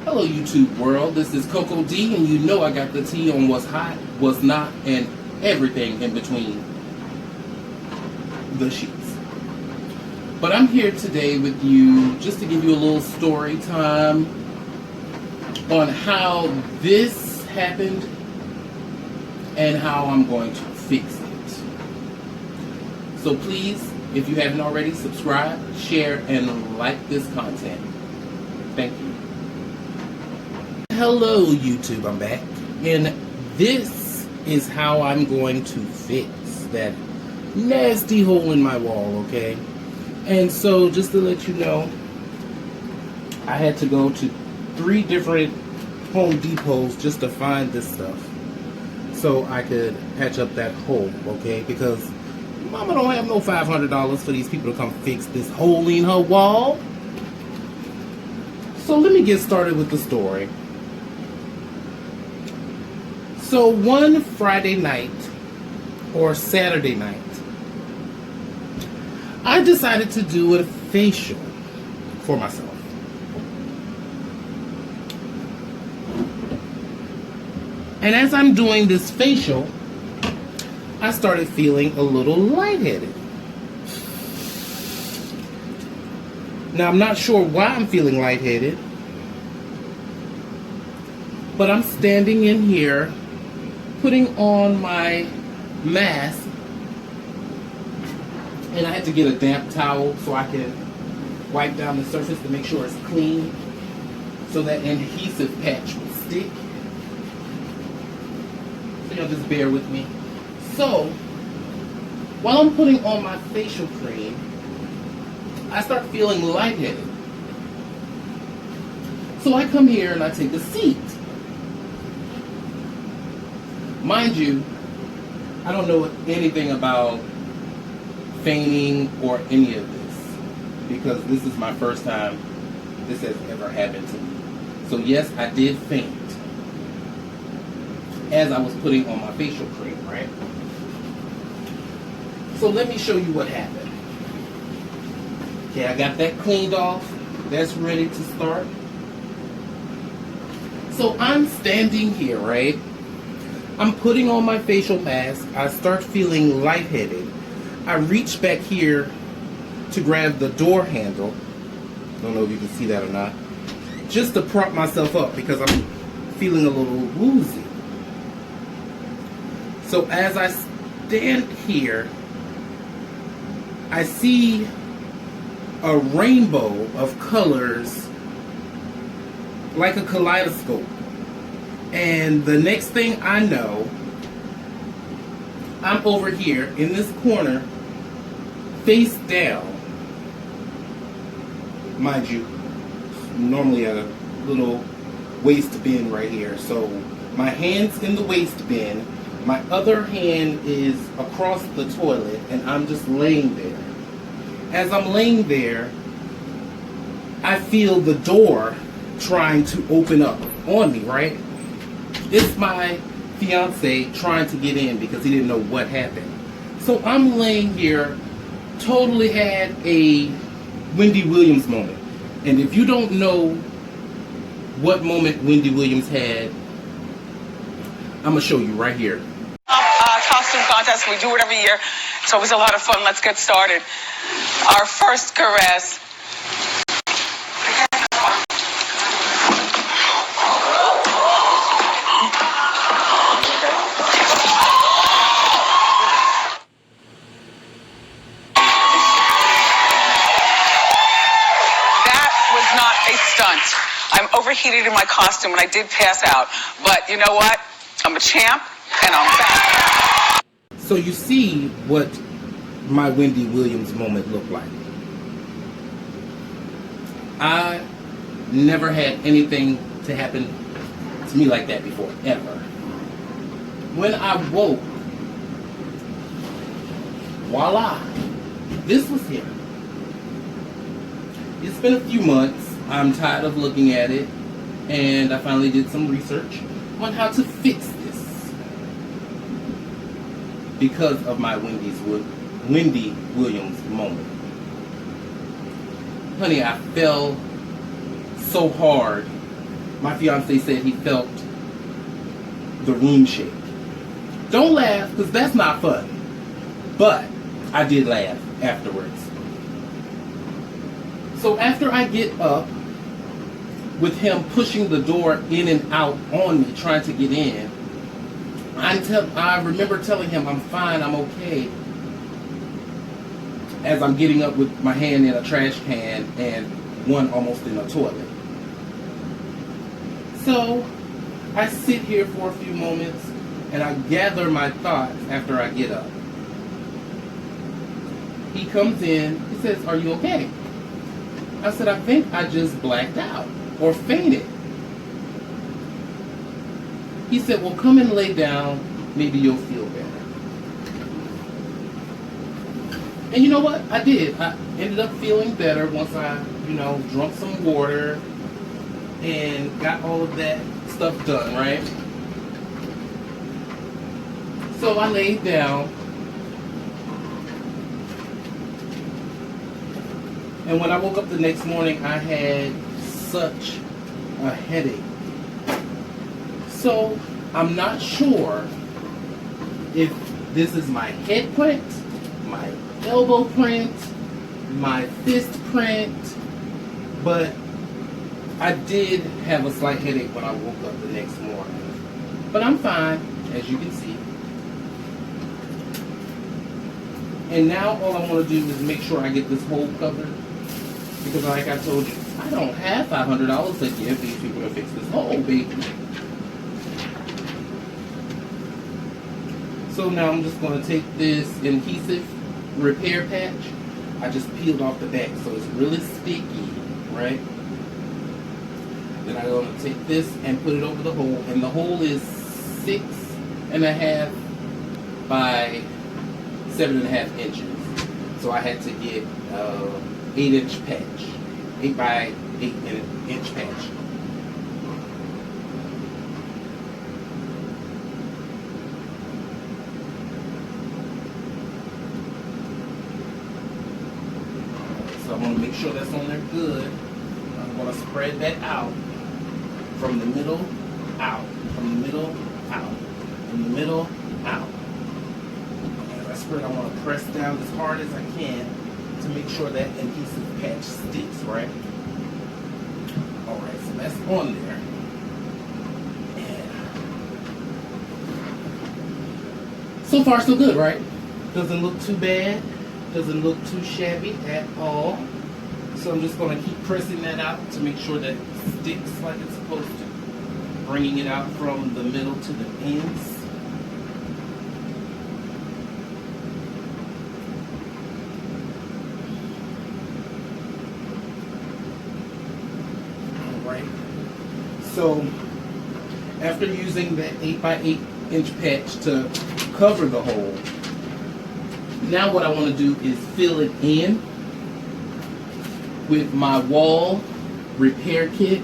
Hello YouTube world, this is Coco D, and you know I got the tea on what's hot, what's not, and everything in between the sheets. But I'm here today with you just to give you a little story time on how this happened and how I'm going to fix it. So please, if you haven't already, subscribe, share, and like this content. Thank you. Hello YouTube, I'm back, and this is how I'm going to fix that nasty hole in my wall, okay? And so just to let you know, I had to go to 3 different Home Depots just to find this stuff so I could patch up that hole, okay? Because Mama don't have no $500 for these people to come fix this hole in her wall. So let me get started with the story. So one Friday night or Saturday night, I decided to do a facial for myself. And as I'm doing this facial, I started feeling a little lightheaded. Now I'm not sure why I'm feeling lightheaded, but I'm standing in here putting on my mask, and I had to get a damp towel so I can wipe down the surface to make sure it's clean so that adhesive patch will stick. So y'all just bear with me. So while I'm putting on my facial cream, I start feeling lightheaded. So I come here and I take a seat. Mind you, I don't know anything about feigning or any of this, because this is my first time this has ever happened to me. So yes, I did faint as I was putting on my facial cream, right? So let me show you what happened. Okay, I got that cleaned off. That's ready to start. So I'm standing here, right? I'm putting on my facial mask. I start feeling lightheaded. I reach back here to grab the door handle. Don't know if you can see that or not. Just to prop myself up because I'm feeling a little woozy. So as I stand here, I see a rainbow of colors like a kaleidoscope. And the next thing I know, I'm over here in this corner, face down. Mind you, normally at a little waist bin right here. So my hand's in the waist bin, my other hand is across the toilet, and I'm just laying there. As I'm laying there, I feel the door trying to open up on me, right? It's my fiance trying to get in because he didn't know what happened. So I'm laying here, totally had a Wendy Williams moment. And if you don't know what moment Wendy Williams had, I'm going to show you right here. Costume contest, we do it every year. It's always a lot of fun. Let's get started. Our first caress. I'm overheated in my costume and I did pass out. But you know what? I'm a champ and I'm back. So you see what my Wendy Williams moment looked like. I never had anything to happen to me like that before, ever. When I woke, voila, this was here. It's been a few months. I'm tired of looking at it, and I finally did some research on how to fix this because of my Wendy Williams moment. Honey, I fell so hard my fiance said he felt the room shake. Don't laugh, because that's not fun. But I did laugh afterwards. So after I get up, with him pushing the door in and out on me, trying to get in, I remember telling him I'm fine, I'm okay, as I'm getting up with my hand in a trash can and one almost in a toilet. So I sit here for a few moments and I gather my thoughts after I get up. He comes in, he says, "Are you okay?" I said, "I think I just blacked out or fainted." He said, "Well, come and lay down, maybe you'll feel better." And you know what? I did. I ended up feeling better once I, drunk some water and got all of that stuff done, right? So I laid down. And when I woke up the next morning, I had such a headache. So I'm not sure if this is my head print, my elbow print, my fist print, but I did have a slight headache when I woke up the next morning. But I'm fine, as you can see. And now all I want to do is make sure I get this hole covered. Because like I told you, I don't have $500 to give these people to fix this hole, baby. So now I'm just going to take this adhesive repair patch. I just peeled off the back, so it's really sticky, right? Then I'm going to take this and put it over the hole, and the hole is 6.5 by 7.5 inches. So I had to get 8-inch patch, 8 by 8-inch patch. So I'm going to make sure that's on there good. I'm going to spread that out from the middle out, from the middle out, from the middle out. As I spread, I want to press down as hard as I can to make sure that adhesive patch sticks, right? Alright, so that's on there. And so far so good, right? Doesn't look too bad. Doesn't look too shabby at all. So I'm just going to keep pressing that out to make sure that it sticks like it's supposed to. Bringing it out from the middle to the ends. Alright. So after using that 8 by 8-inch patch to cover the hole, now what I want to do is fill it in with my wall repair kit.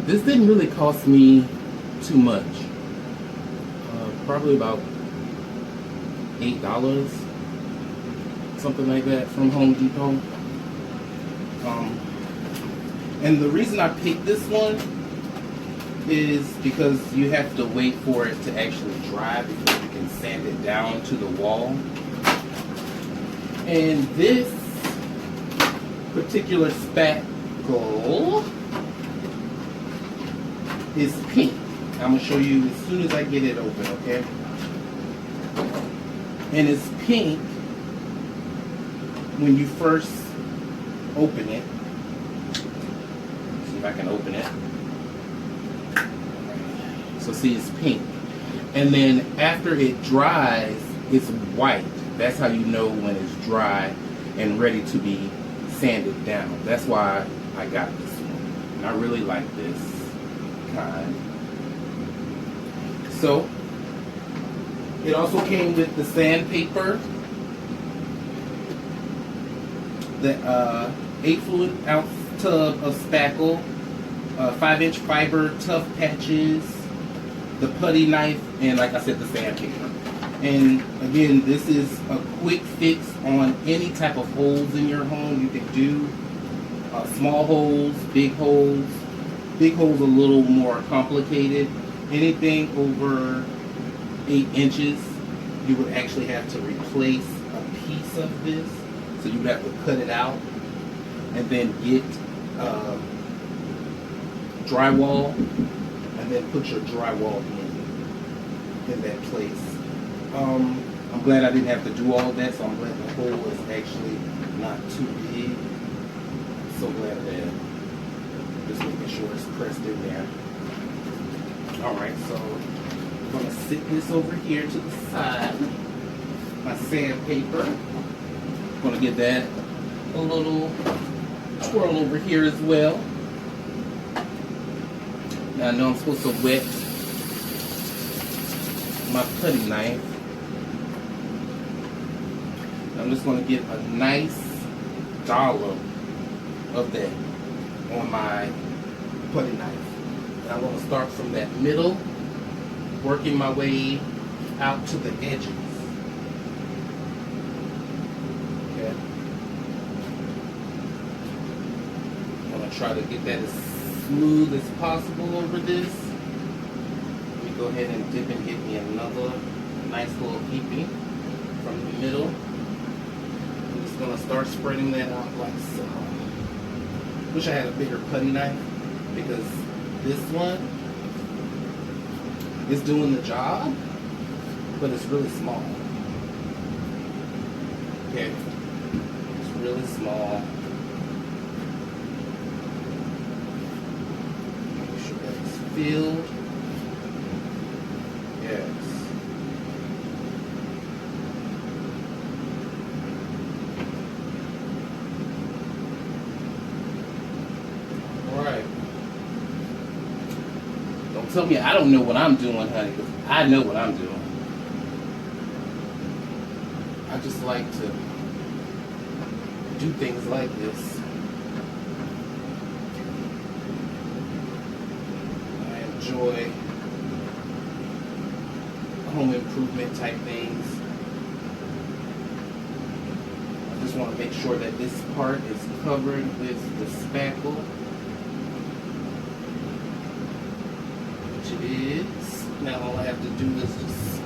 This didn't really cost me too much. Probably about $8, something like that, from Home Depot. And the reason I picked this one is because you have to wait for it to actually dry before you can sand it down to the wall. And this particular spackle is pink. I'm going to show you as soon as I get it open, okay? And it's pink when you first open it. Let's see if I can open it. So see, it's pink. And then after it dries, it's white. That's how you know when it's dry and ready to be sanded down. That's why I got this one. And I really like this kind. So it also came with the sandpaper, the 8 fluid ounce tub of spackle, 5-inch fiber tough patches, the putty knife, and like I said, the sandpaper. And again, this is a quick fix on any type of holes in your home you can do. small holes, big holes. Big holes a little more complicated. Anything over 8 inches, you would actually have to replace a piece of this. So you would have to cut it out and then get drywall and then put your drywall in that place. I'm glad I didn't have to do all of that, so I'm glad the hole is actually not too big. I'm so glad of that. Just making sure it's pressed in there. Alright, so I'm going to sit this over here to the side. My sandpaper. I'm going to get that a little twirl over here as well. Now I know I'm supposed to wet my putty knife. I'm just going to get a nice dollop of that on my putty knife. And I'm going to start from that middle, working my way out to the edges. Okay. I'm going to try to get that as smooth as possible over this. Let me go ahead and dip and get me another nice little heaping from the middle. I'm just going to start spreading that out like so. Wish I had a bigger putty knife because this one is doing the job, but it's really small. Okay, it's really small. Make sure that it's filled. Yes. Alright. Don't tell me I don't know what I'm doing, honey. I know what I'm doing. I just like to do things like this. I enjoy home improvement type things. I just want to make sure that this part is covered with the spackle, which it is. Now all I have to do is just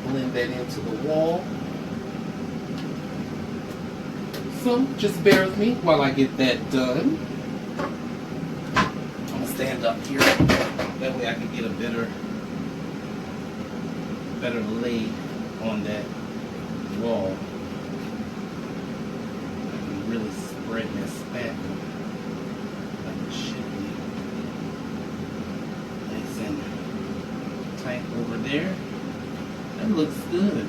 blend that into the wall. So just bear with me while I get that done. I'm gonna stand up here. That way I can get a better lay on that wall. I can really spread this spackle like it should be. Nice and tight over there. That looks good.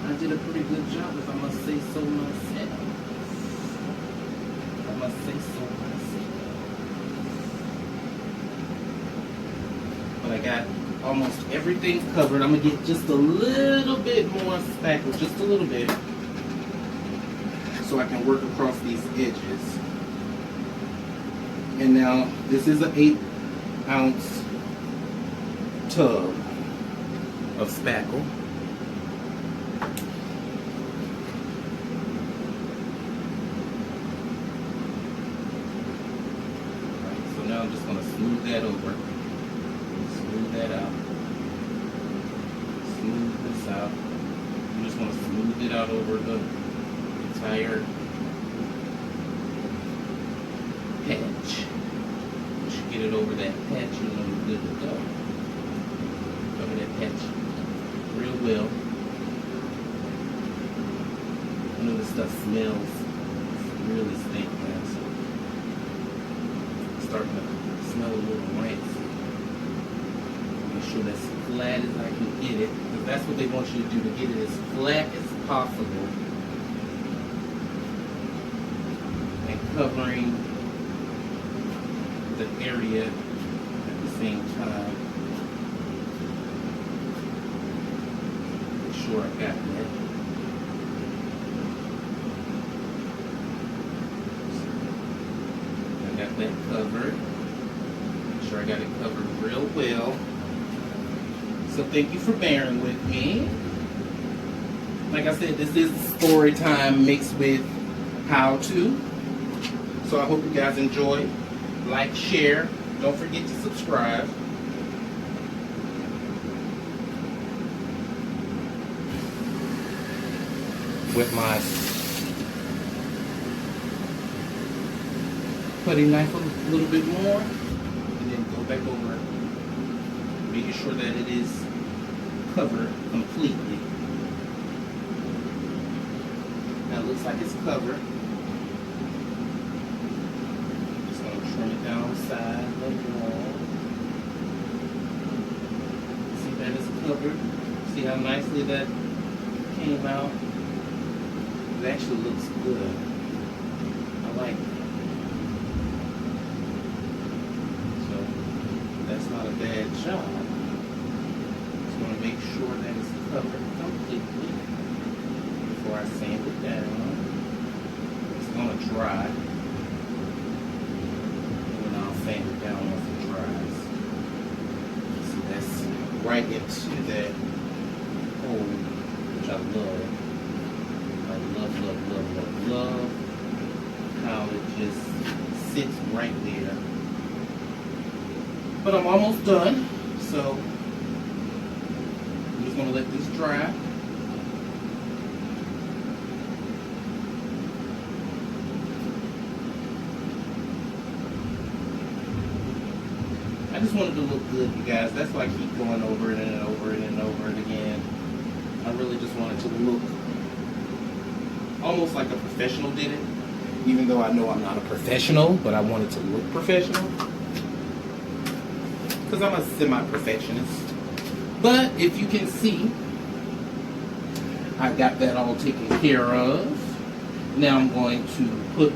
I did a pretty good job, if I must say so myself. If I must say so myself. But I got almost everything covered. I'm going to get just a little bit more spackle, just a little bit, so I can work across these edges. And now, this is an 8-ounce tub of spackle. Alright, so now I'm just going to smooth that over. Smooth that out. Smooth this out. I'm just going to smooth it out over the entire patch. Once you get it over that patch, you know you're good to go. Cover that patch real well. I know this stuff smells really stink now, so it's starting to smell a little rank. Make sure that's flat as I can get it, because that's what they want you to do, to get it as flat as possible and covering the area at the same time. Make sure I got that. I got that covered. Make sure I got it covered real well. So thank you for bearing with me. Like I said, this is story time mixed with how to. So I hope you guys enjoy. Like, share. Don't forget to subscribe. With my putty knife a little bit more, and then go back over, making sure that it is covered completely. Now it looks like it's covered. Just going to trim it down the side of the wall. See that it's covered. See how nicely that came out. It actually looks good. I like it. So that's not a bad job. Just want to make sure that it's covered completely before I sand it down. It's going to dry. And then I'll sand it down once it dries. So that's right into that hole, which I love. Love how it just sits right there. But I'm almost done, so I'm just going to let this dry. I just wanted to look good, you guys. That's why I keep going over it and over it and over it again. I really just wanted to look almost like a professional did it, even though I know I'm not a professional, but I wanted to look professional because I'm a semi-perfectionist. But if you can see, I got that all taken care of. Now I'm going to put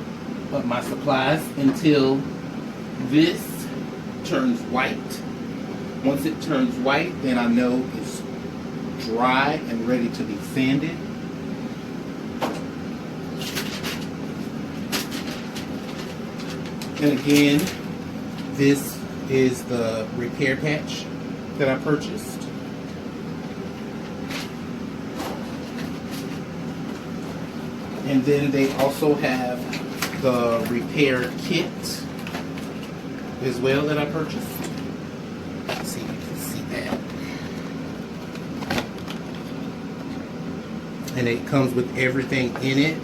up my supplies until this turns white. Once it turns white, then I know it's dry and ready to be sanded. And again, this is the repair patch that I purchased. And then they also have the repair kit as well that I purchased. Let's see if you can see that. And it comes with everything in it.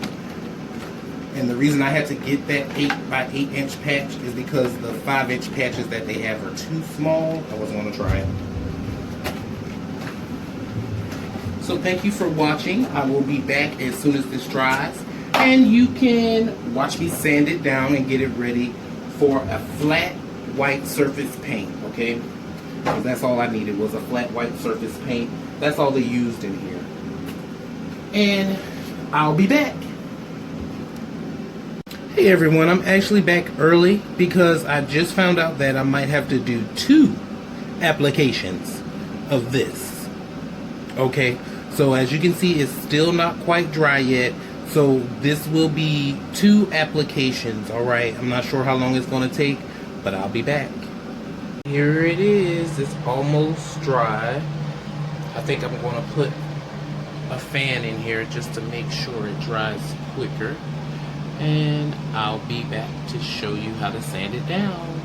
And the reason I had to get that 8x8 inch patch is because the 5-inch patches that they have are too small. I wasn't going to try it. So thank you for watching. I will be back as soon as this dries. And you can watch me sand it down and get it ready for a flat white surface paint, okay? Because that's all I needed was a flat white surface paint. That's all they used in here. And I'll be back. Hey everyone, I'm actually back early because I just found out that I might have to do 2 applications of this. Okay, so as you can see, it's still not quite dry yet. So this will be 2 applications, alright? I'm not sure how long it's going to take, but I'll be back. Here it is. It's almost dry. I think I'm going to put a fan in here just to make sure it dries quicker. And I'll be back to show you how to sand it down.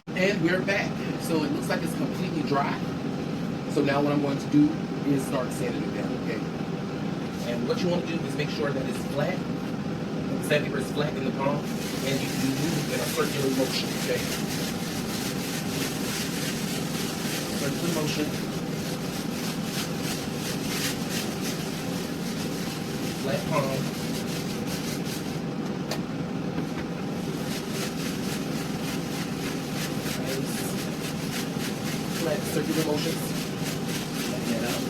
And we're back. So it looks like it's completely dry. So now what I'm going to do is start sanding it down, okay? And what you want to do is make sure that it's flat. The sandpaper is flat in the palm, and you move in a circular motion, okay? Circular motion. Flat palm. Flat circular motions. Flatten that out.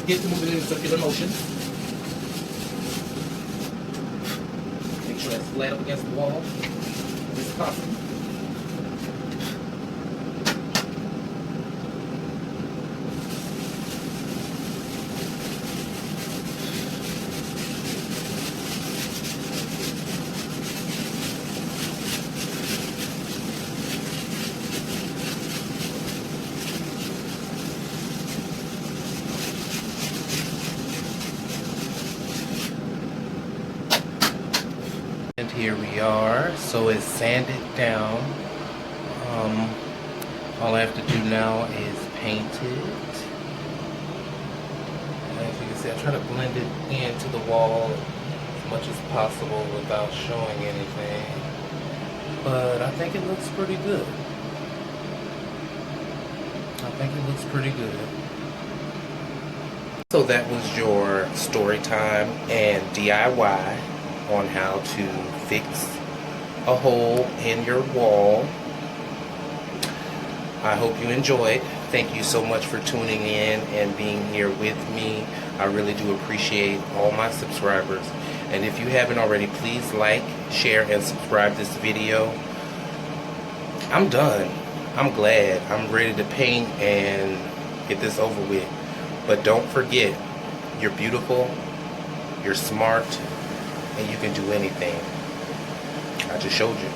forget to move it in circular motion. Make sure that's flat up against the wall as possible. And here we are. So it's sanded down. All I have to do now is paint it. As you can see, I try to blend it into the wall as much as possible without showing anything. But I think it looks pretty good. So that was your story time and DIY on how to fix a hole in your wall. I hope you enjoyed. Thank you so much for tuning in and being here with me. I really do appreciate all my subscribers. And if you haven't already, please like, share, and subscribe this video. I'm done. I'm glad. I'm ready to paint and get this over with. But don't forget, you're beautiful, you're smart, and you can do anything. I just showed you.